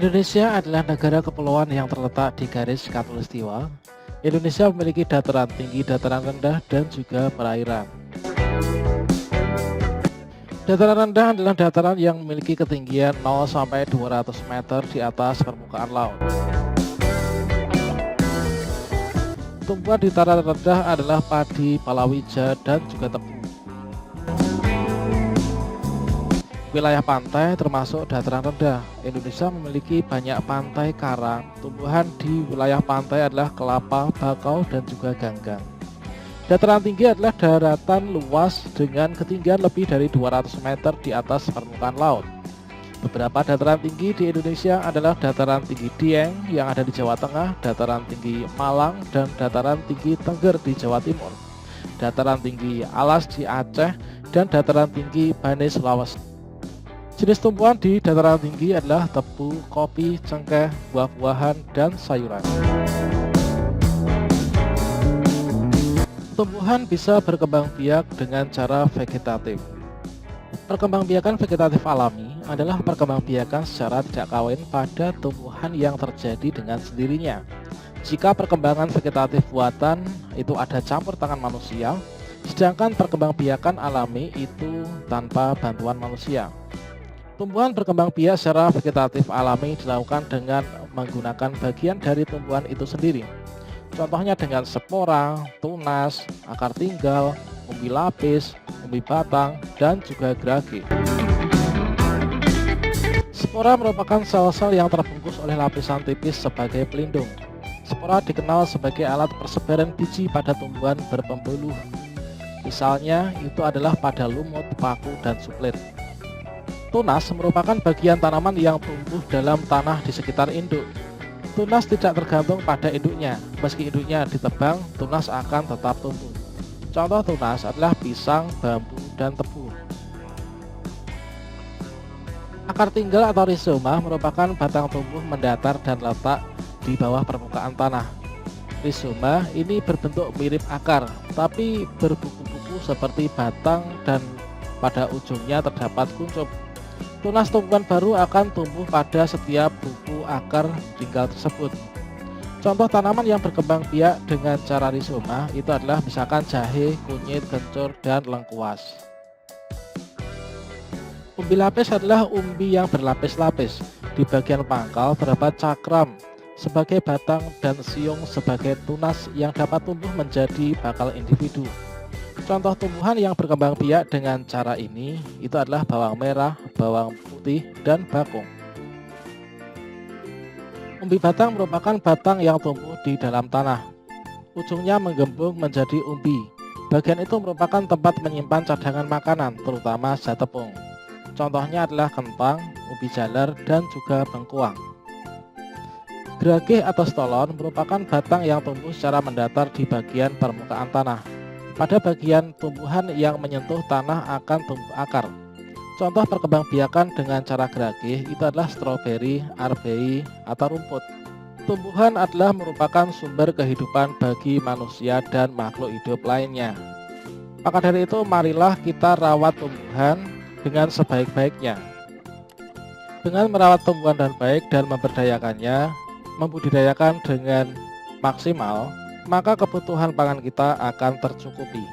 Indonesia adalah negara kepulauan yang terletak di garis khatulistiwa. Indonesia memiliki dataran tinggi, dataran rendah, dan juga perairan. Dataran rendah adalah dataran yang memiliki ketinggian 0 sampai 200 meter di atas permukaan laut. Tumbuhan di dataran rendah adalah padi, palawija, dan juga tebu. Wilayah pantai termasuk dataran rendah. Indonesia memiliki banyak pantai karang. Tumbuhan di wilayah pantai adalah kelapa, bakau, dan juga ganggang. Dataran tinggi adalah daratan luas dengan ketinggian lebih dari 200 meter di atas permukaan laut. Beberapa dataran tinggi di Indonesia adalah dataran tinggi Dieng yang ada di Jawa Tengah, dataran tinggi Malang, dan dataran tinggi Tengger di Jawa Timur, dataran tinggi Alas di Aceh, dan dataran tinggi Bane Sulawesi. Jenis tumbuhan di dataran tinggi adalah tebu, kopi, cengkeh, buah-buahan, dan sayuran. Tumbuhan bisa berkembang biak dengan cara vegetatif. Perkembangbiakan vegetatif alami adalah perkembangbiakan secara tidak kawin pada tumbuhan yang terjadi dengan sendirinya. Jika perkembangan vegetatif buatan itu ada campur tangan manusia, sedangkan perkembangbiakan alami itu tanpa bantuan manusia. Tumbuhan berkembang biak secara vegetatif alami dilakukan dengan menggunakan bagian dari tumbuhan itu sendiri. Contohnya dengan spora, tunas, akar tinggal, umbi lapis, umbi batang, dan juga gerage. Spora merupakan sel-sel yang terbungkus oleh lapisan tipis sebagai pelindung. Spora dikenal sebagai alat persebaran biji pada tumbuhan berpembuluh. Misalnya itu adalah pada lumut, paku, dan suplir. Tunas merupakan bagian tanaman yang tumbuh dalam tanah di sekitar induk. Tunas tidak tergantung pada induknya. Meski induknya ditebang, tunas akan tetap tumbuh. Contoh tunas adalah pisang, bambu, dan tebu. Akar tinggal atau rizoma merupakan batang tumbuh mendatar dan letak di bawah permukaan tanah. Rizoma ini berbentuk mirip akar, tapi berbuku-buku seperti batang dan pada ujungnya terdapat kuncup. Tunas tumbuhan baru akan tumbuh pada setiap buku akar tinggal tersebut. Contoh tanaman yang berkembang biak dengan cara rizoma itu adalah misalkan jahe, kunyit, kencur, dan lengkuas. Umbi lapis adalah umbi yang berlapis-lapis. Di bagian pangkal terdapat cakram sebagai batang dan siung sebagai tunas yang dapat tumbuh menjadi bakal individu. Contoh tumbuhan yang berkembang biak dengan cara ini itu adalah bawang merah, bawang putih, dan bakung. Umbi batang merupakan batang yang tumbuh di dalam tanah. Ujungnya menggembung menjadi umbi. Bagian itu merupakan tempat menyimpan cadangan makanan, terutama zat tepung. Contohnya adalah kentang, ubi jalar, dan juga bengkuang. Geragih atau stolon merupakan batang yang tumbuh secara mendatar di bagian permukaan tanah. Pada bagian tumbuhan yang menyentuh tanah akan tumbuh akar. Contoh perkembangbiakan dengan cara geragih itu adalah stroberi, arbei, atau rumput. Tumbuhan adalah merupakan sumber kehidupan bagi manusia dan makhluk hidup lainnya. Maka dari itu marilah kita rawat tumbuhan dengan sebaik-baiknya. Dengan merawat tumbuhan dengan baik dan memberdayakannya, membudidayakan dengan maksimal, maka kebutuhan pangan kita akan tercukupi.